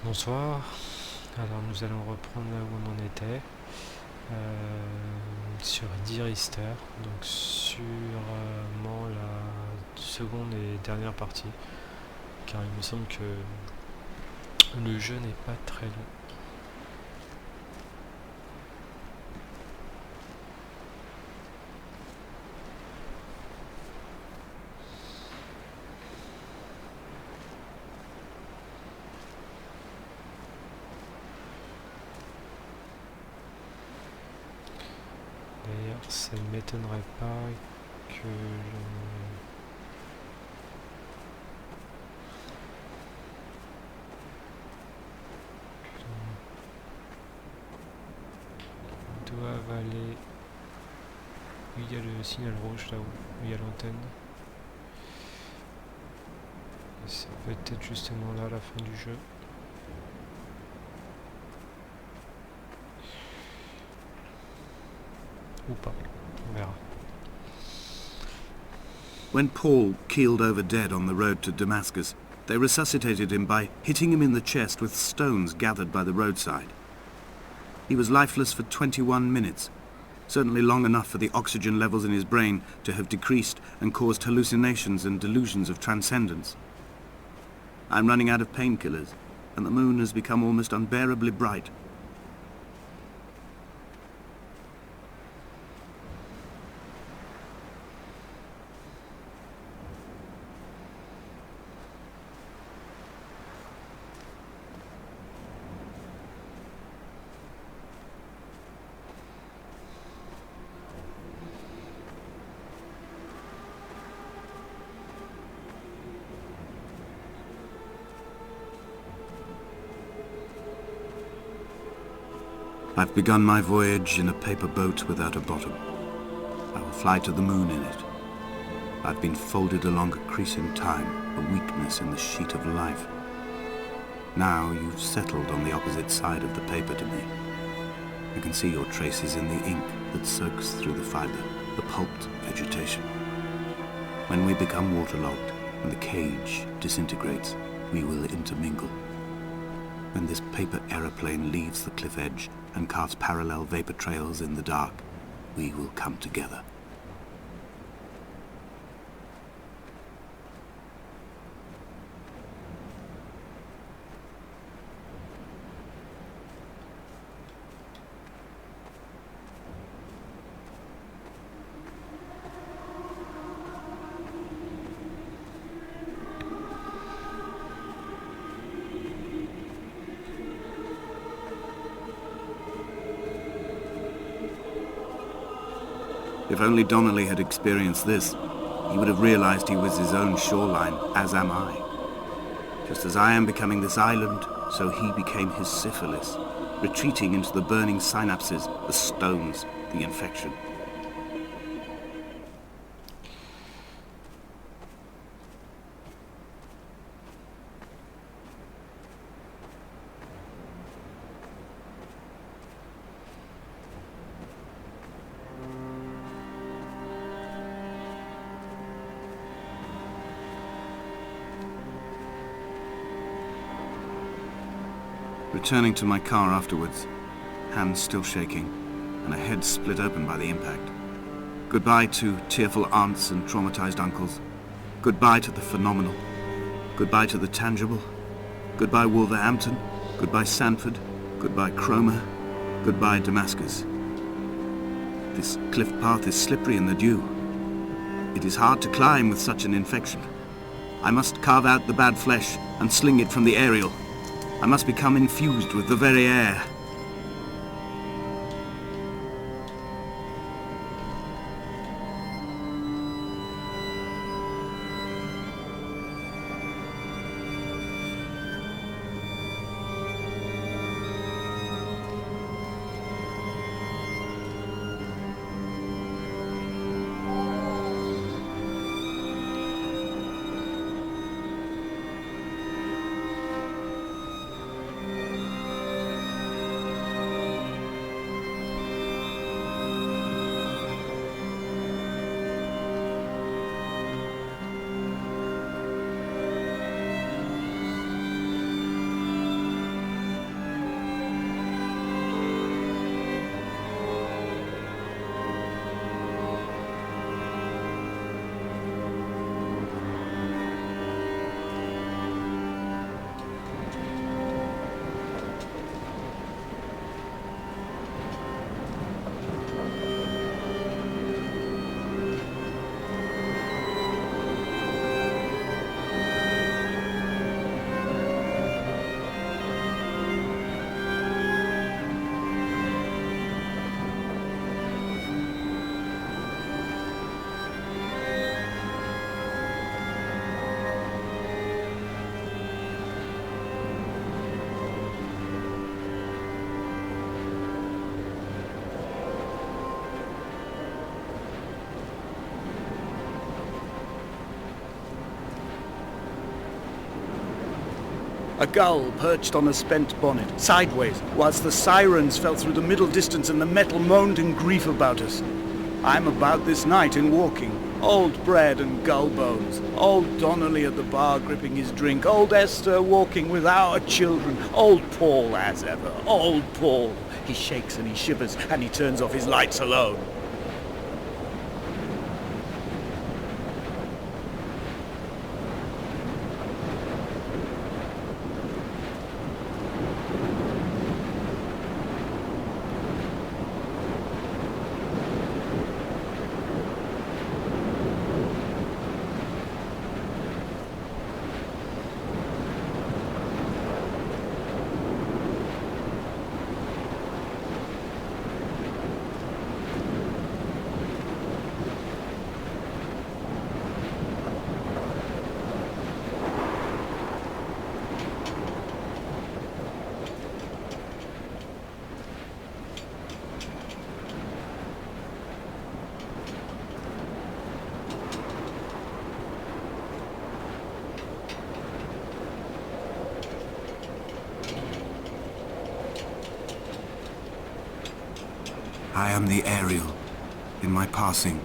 Bonsoir, alors nous allons reprendre là où on en était, sur Dear Esther, donc sûrement la seconde et dernière partie, car il me semble que le jeu n'est pas très long. D'ailleurs, ça ne m'étonnerait pas que l'on doive aller où il y a le signal rouge, là où il y a l'antenne. C'est peut-être justement là la fin du jeu. Ou pas, on verra. When Paul keeled over dead on the road to Damascus, they resuscitated him by hitting him in the chest with stones gathered by the roadside. He was lifeless for 21 minutes, certainly long enough for the oxygen levels in his brain to have decreased and caused hallucinations and delusions of transcendence. I'm running out of painkillers, and the moon has become almost unbearably bright. I've begun my voyage in a paper boat without a bottom. I will fly to the moon in it. I've been folded along a crease in time, a weakness in the sheet of life. Now you've settled on the opposite side of the paper to me. I can see your traces in the ink that soaks through the fiber, the pulped vegetation. When we become waterlogged and the cage disintegrates, we will intermingle. When this paper aeroplane leaves the cliff edge and carves parallel vapor trails in the dark, we will come together. If only Donnelly had experienced this, he would have realized he was his own shoreline, as am I. Just as I am becoming this island, so he became his syphilis, retreating into the burning synapses, the stones, the infection. Returning to my car afterwards, hands still shaking, and a head split open by the impact. Goodbye to tearful aunts and traumatized uncles. Goodbye to the phenomenal. Goodbye to the tangible. Goodbye Wolverhampton. Goodbye Sanford. Goodbye Cromer. Goodbye Damascus. This cliff path is slippery in the dew. It is hard to climb with such an infection. I must carve out the bad flesh and sling it from the aerial. I must become infused with the very air. A gull perched on a spent bonnet, sideways, whilst the sirens fell through the middle distance and the metal moaned in grief about us. I'm about this night in walking. Old bread and gull bones. Old Donnelly at the bar gripping his drink. Old Esther walking with our children. Old Paul as ever. Old Paul. He shakes and he shivers and he turns off his lights alone. I am the Ariel. In my passing,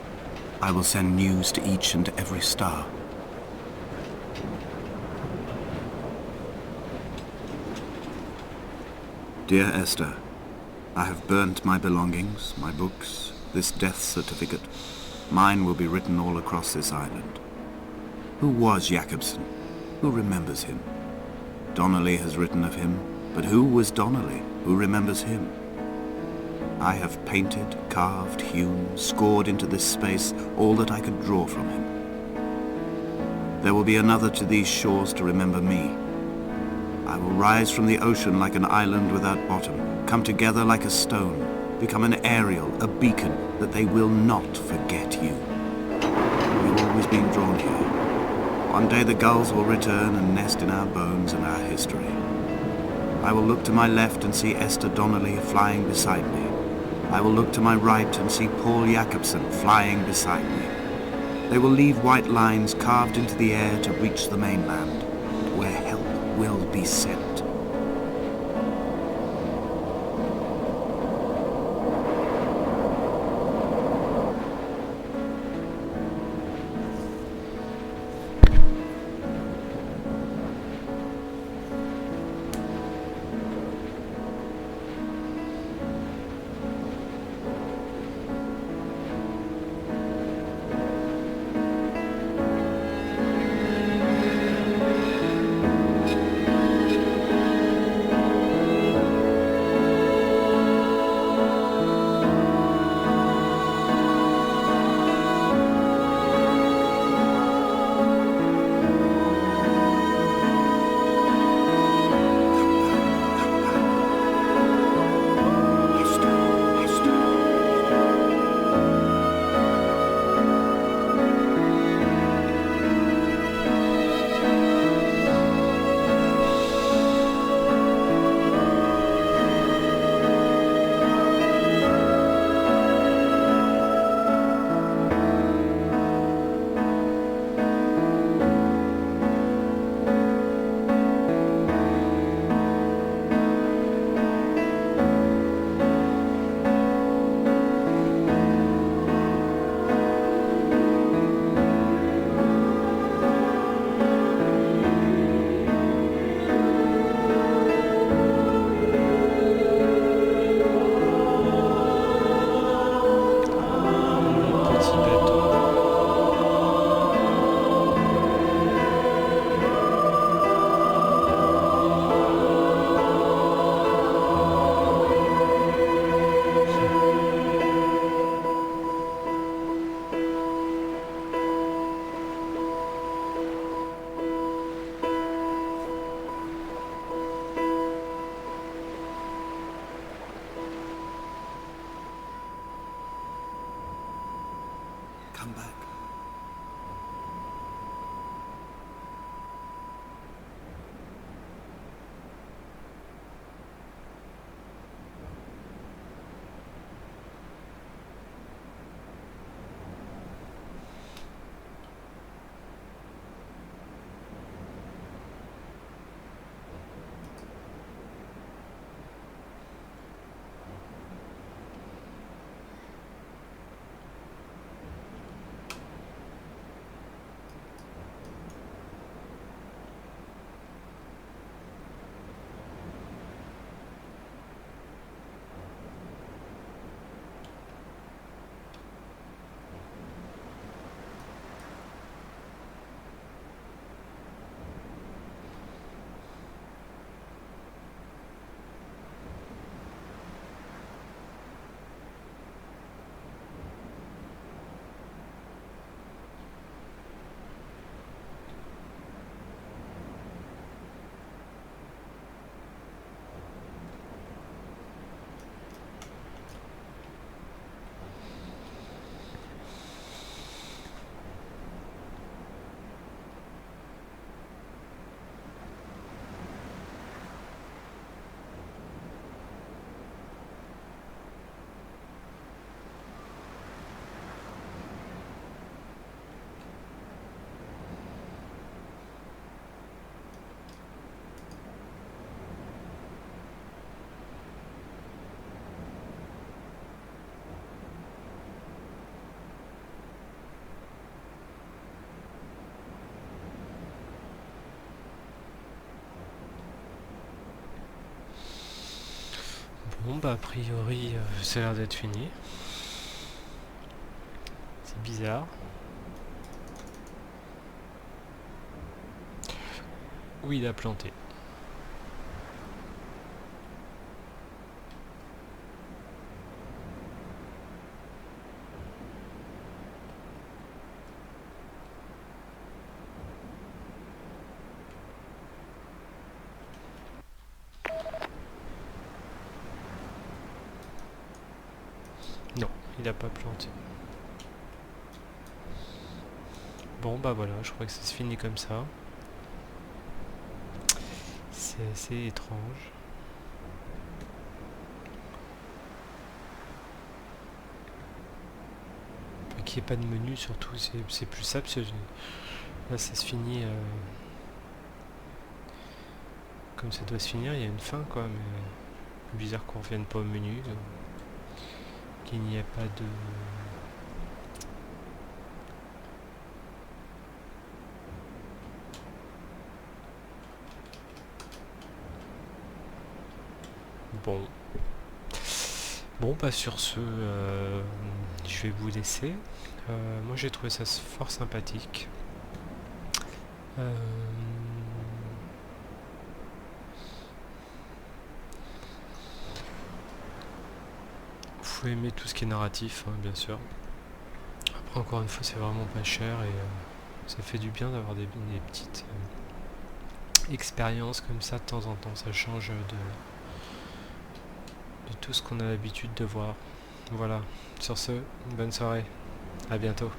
I will send news to each and every star. Dear Esther, I have burnt my belongings, my books, this death certificate. Mine will be written all across this island. Who was Jakobsen? Who remembers him? Donnelly has written of him, but who was Donnelly? Who remembers him? I have painted, carved, hewn, scored into this space all that I could draw from him. There will be another to these shores to remember me. I will rise from the ocean like an island without bottom, come together like a stone, become an Ariel, a beacon, that they will not forget you. You've always been drawn here. One day the gulls will return and nest in our bones and our history. I will look to my left and see Esther Donnelly flying beside me. I will look to my right and see Paul Jakobsen flying beside me. They will leave white lines carved into the air to reach the mainland, where help will be sent. Bon bah a priori ça a l'air d'être fini. C'est bizarre. Oui, il a planté. Non, il a pas planté. Bon bah voilà, je crois que ça se finit comme ça. C'est assez étrange. Qu'il n'y ait pas de menu surtout, c'est plus ça, parce que là ça se finit comme ça doit se finir, il y a une fin quoi, mais bizarre qu'on revienne pas au menu, qu'il n'y ait pas de... Bon. Bon, bah sur ce, je vais vous laisser. Moi j'ai trouvé ça fort sympathique. Faut aimer tout ce qui est narratif, hein, bien sûr. Après, encore une fois, c'est vraiment pas cher et ça fait du bien d'avoir des petites expériences comme ça de temps en temps. Ça change de tout ce qu'on a l'habitude de voir. Voilà. Sur ce, bonne soirée. À bientôt.